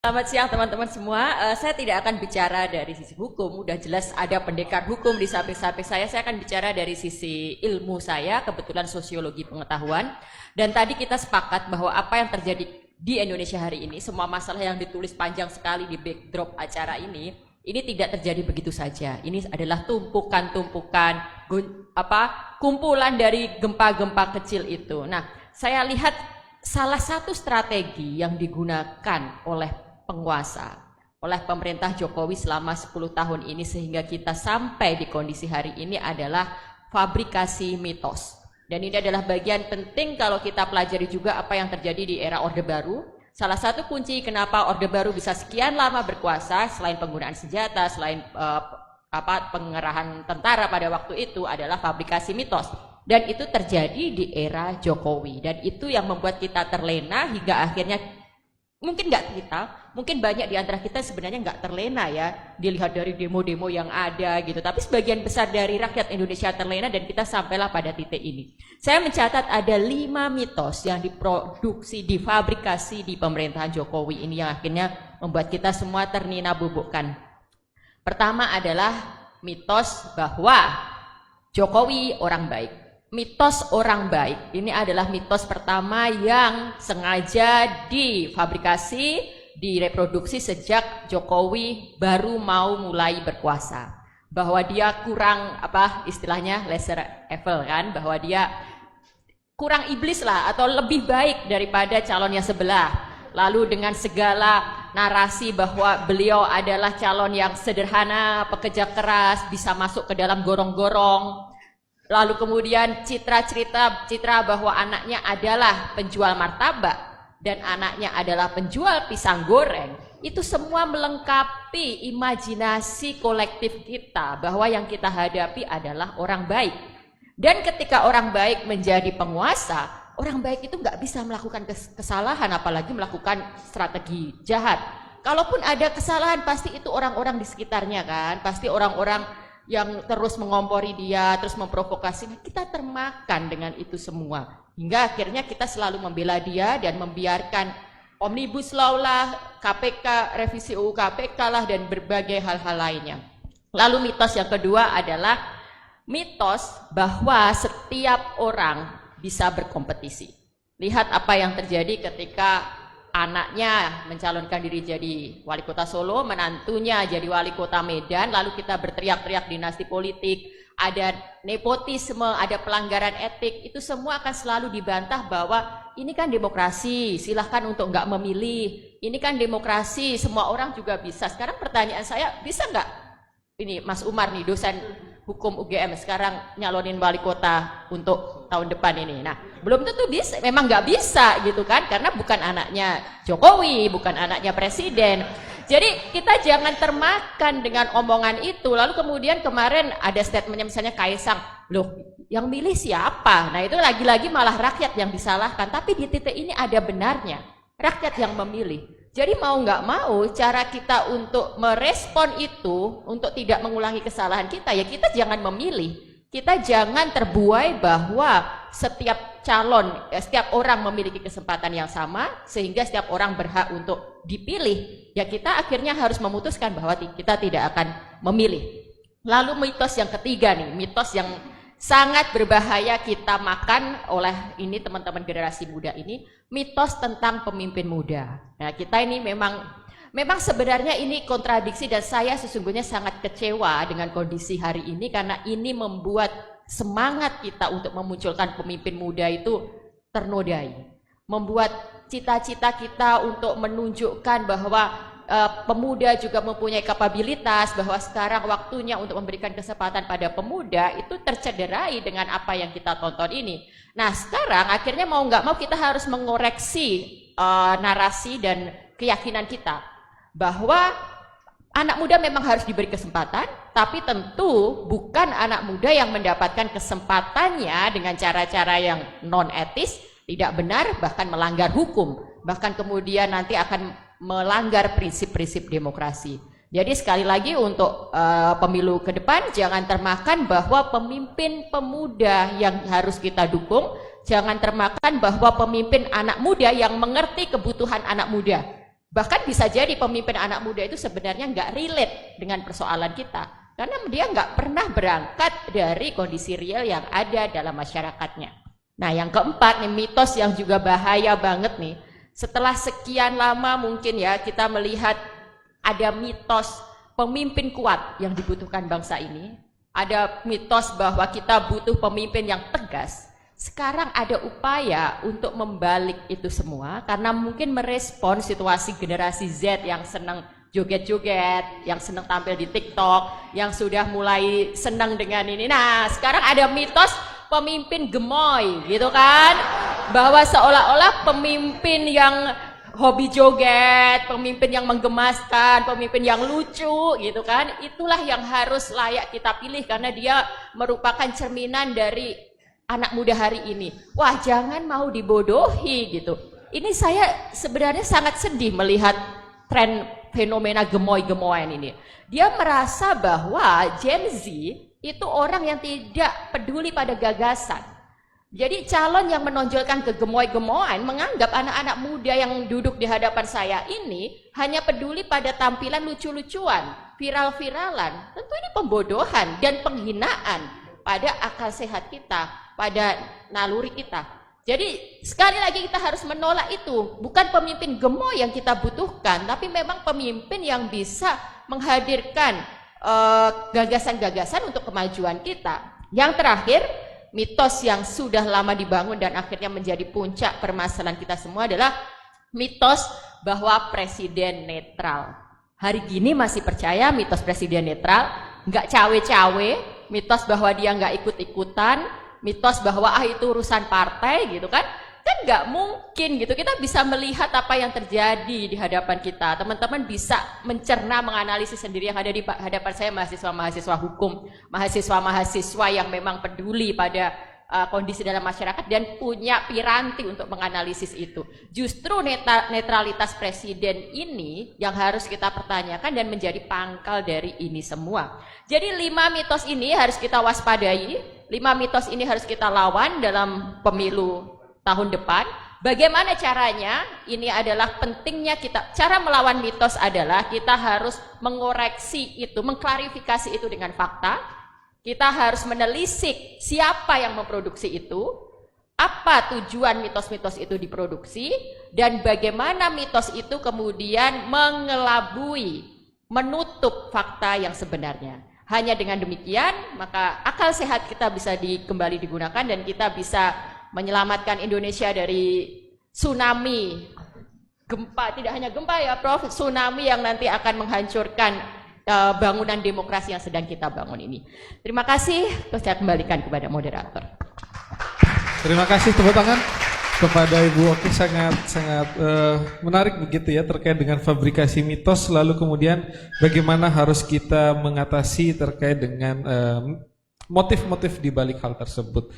Selamat siang teman-teman semua. Saya tidak akan bicara dari sisi hukum, udah jelas ada pendekar hukum di samping-samping saya. Saya akan bicara dari sisi ilmu saya, kebetulan sosiologi pengetahuan. Dan tadi kita sepakat bahwa apa yang terjadi di Indonesia hari ini, semua masalah yang ditulis panjang sekali di backdrop acara ini tidak terjadi begitu saja. Ini adalah tumpukan-tumpukan, kumpulan dari gempa-gempa kecil itu. Nah, saya lihat salah satu strategi yang digunakan oleh penguasa, oleh pemerintah Jokowi selama 10 tahun ini sehingga kita sampai di kondisi hari ini adalah fabrikasi mitos. Dan ini adalah bagian penting kalau kita pelajari juga apa yang terjadi di era Orde Baru. Salah satu kunci kenapa Orde Baru bisa sekian lama berkuasa selain penggunaan senjata, selain pengerahan tentara pada waktu itu adalah fabrikasi mitos. Dan itu terjadi di era Jokowi. Dan itu yang membuat kita terlena hingga akhirnya mungkin banyak di antara kita sebenarnya nggak terlena ya, dilihat dari demo-demo yang ada gitu. Tapi sebagian besar dari rakyat Indonesia terlena dan kita sampailah pada titik ini. Saya mencatat ada 5 mitos yang diproduksi, difabrikasi di pemerintahan Jokowi ini yang akhirnya membuat kita semua ternina-bubukkan. Pertama adalah mitos bahwa Jokowi orang baik. Mitos orang baik, ini adalah mitos pertama yang sengaja difabrikasi, direproduksi sejak Jokowi baru mau mulai berkuasa. Bahwa dia kurang, istilahnya lesser evil kan, bahwa dia kurang iblis lah, atau lebih baik daripada calonnya sebelah. Lalu dengan segala narasi bahwa beliau adalah calon yang sederhana, pekerja keras, bisa masuk ke dalam gorong-gorong. Lalu kemudian citra bahwa anaknya adalah penjual martabak dan anaknya adalah penjual pisang goreng. Itu semua melengkapi imajinasi kolektif kita bahwa yang kita hadapi adalah orang baik. Dan ketika orang baik menjadi penguasa, orang baik itu nggak bisa melakukan kesalahan, apalagi melakukan strategi jahat. Kalaupun ada kesalahan, pasti itu orang-orang di sekitarnya kan, pasti orang-orang yang terus mengompori dia, terus memprovokasi. Kita termakan dengan itu semua. Hingga akhirnya kita selalu membela dia dan membiarkan Omnibus Law lah, KPK, revisi UU KPK lah, dan berbagai hal-hal lainnya. Lalu mitos yang kedua adalah mitos bahwa setiap orang bisa berkompetisi. Lihat apa yang terjadi ketika anaknya mencalonkan diri jadi wali kota Solo, menantunya jadi wali kota Medan, lalu kita berteriak-teriak dinasti politik, ada nepotisme, ada pelanggaran etik, itu semua akan selalu dibantah bahwa ini kan demokrasi, silahkan untuk nggak memilih, ini kan demokrasi, semua orang juga bisa. Sekarang pertanyaan saya, bisa nggak ini Mas Umar nih, dosen hukum UGM sekarang nyalonin wali kota untuk tahun depan ini? Nah, belum tentu bisa, memang nggak bisa gitu kan, karena bukan anaknya Jokowi, bukan anaknya presiden. Jadi kita jangan termakan dengan omongan itu. Lalu kemudian kemarin ada statementnya misalnya Kaisang, loh yang milih siapa? Nah itu lagi-lagi malah rakyat yang disalahkan. Tapi di titik ini ada benarnya, rakyat yang memilih. Jadi mau nggak mau cara kita untuk merespon itu, untuk tidak mengulangi kesalahan kita, ya kita jangan memilih. Kita jangan terbuai bahwa setiap calon, setiap orang memiliki kesempatan yang sama, sehingga setiap orang berhak untuk dipilih. Ya kita akhirnya harus memutuskan bahwa kita tidak akan memilih. Lalu mitos yang ketiga nih, mitos yang sangat berbahaya kita makan oleh ini teman-teman generasi muda ini, mitos tentang pemimpin muda. Nah kita ini memang sebenarnya ini kontradiksi dan saya sesungguhnya sangat kecewa dengan kondisi hari ini karena ini membuat semangat kita untuk memunculkan pemimpin muda itu ternodai. Membuat cita-cita kita untuk menunjukkan bahwa pemuda juga mempunyai kapabilitas, bahwa sekarang waktunya untuk memberikan kesempatan pada pemuda itu tercederai dengan apa yang kita tonton ini. Nah sekarang akhirnya mau nggak mau kita harus mengoreksi narasi dan keyakinan kita bahwa anak muda memang harus diberi kesempatan, tapi tentu bukan anak muda yang mendapatkan kesempatannya dengan cara-cara yang non etis, tidak benar, bahkan melanggar hukum, bahkan kemudian nanti akan melanggar prinsip-prinsip demokrasi. Jadi sekali lagi untuk pemilu ke depan jangan termakan bahwa pemimpin pemuda yang harus kita dukung, jangan termakan bahwa pemimpin anak muda yang mengerti kebutuhan anak muda. Bahkan bisa jadi pemimpin anak muda itu sebenarnya nggak relate dengan persoalan kita. Karena dia nggak pernah berangkat dari kondisi real yang ada dalam masyarakatnya. Nah yang keempat nih, mitos yang juga bahaya banget nih. Setelah sekian lama mungkin ya kita melihat ada mitos pemimpin kuat yang dibutuhkan bangsa ini. Ada mitos bahwa kita butuh pemimpin yang tegas. Sekarang ada upaya untuk membalik itu semua karena mungkin merespon situasi generasi Z yang senang joget-joget, yang senang tampil di TikTok, yang sudah mulai senang dengan ini. Nah, sekarang ada mitos pemimpin gemoy, gitu kan? Bahwa seolah-olah pemimpin yang hobi joget, pemimpin yang menggemaskan, pemimpin yang lucu, gitu kan? Itulah yang harus layak kita pilih karena dia merupakan cerminan dari anak muda hari ini. Wah, jangan mau dibodohi gitu. Ini saya sebenarnya sangat sedih melihat tren fenomena gemoy-gemoyan ini. Dia merasa bahwa Gen Z itu orang yang tidak peduli pada gagasan. Jadi calon yang menonjolkan kegemoy-gemoyan menganggap anak-anak muda yang duduk di hadapan saya ini hanya peduli pada tampilan lucu-lucuan, viral-viralan. Tentu ini pembodohan dan penghinaan pada akal sehat kita, pada naluri kita. Jadi sekali lagi kita harus menolak itu. Bukan pemimpin gemoy yang kita butuhkan, tapi memang pemimpin yang bisa menghadirkan gagasan-gagasan untuk kemajuan kita. Yang terakhir, mitos yang sudah lama dibangun dan akhirnya menjadi puncak permasalahan kita semua adalah mitos bahwa presiden netral. Hari gini masih percaya mitos presiden netral, nggak cawe-cawe, mitos bahwa dia nggak ikut-ikutan, mitos bahwa itu urusan partai gitu kan nggak mungkin gitu. Kita bisa melihat apa yang terjadi di hadapan kita, teman-teman bisa mencerna, menganalisis sendiri. Yang ada di hadapan saya mahasiswa-mahasiswa hukum, mahasiswa-mahasiswa yang memang peduli pada kondisi dalam masyarakat dan punya piranti untuk menganalisis itu. Justru netralitas presiden ini yang harus kita pertanyakan dan menjadi pangkal dari ini semua. Jadi 5 mitos ini harus kita waspadai. 5 mitos ini harus kita lawan dalam pemilu tahun depan. Bagaimana caranya? Ini adalah pentingnya kita. Cara melawan mitos adalah kita harus mengoreksi itu, mengklarifikasi itu dengan fakta. Kita harus menelisik siapa yang memproduksi itu, apa tujuan mitos-mitos itu diproduksi, dan bagaimana mitos itu kemudian mengelabui, menutup fakta yang sebenarnya. Hanya dengan demikian, maka akal sehat kita bisa kembali digunakan dan kita bisa menyelamatkan Indonesia dari tsunami, gempa, tidak hanya gempa ya Prof, tsunami yang nanti akan menghancurkan bangunan demokrasi yang sedang kita bangun ini. Terima kasih, terus saya kembalikan kepada moderator. Terima kasih, tepuk tangan kepada Ibu Oki, sangat menarik begitu ya terkait dengan fabrikasi mitos, lalu kemudian bagaimana harus kita mengatasi terkait dengan motif-motif di balik hal tersebut.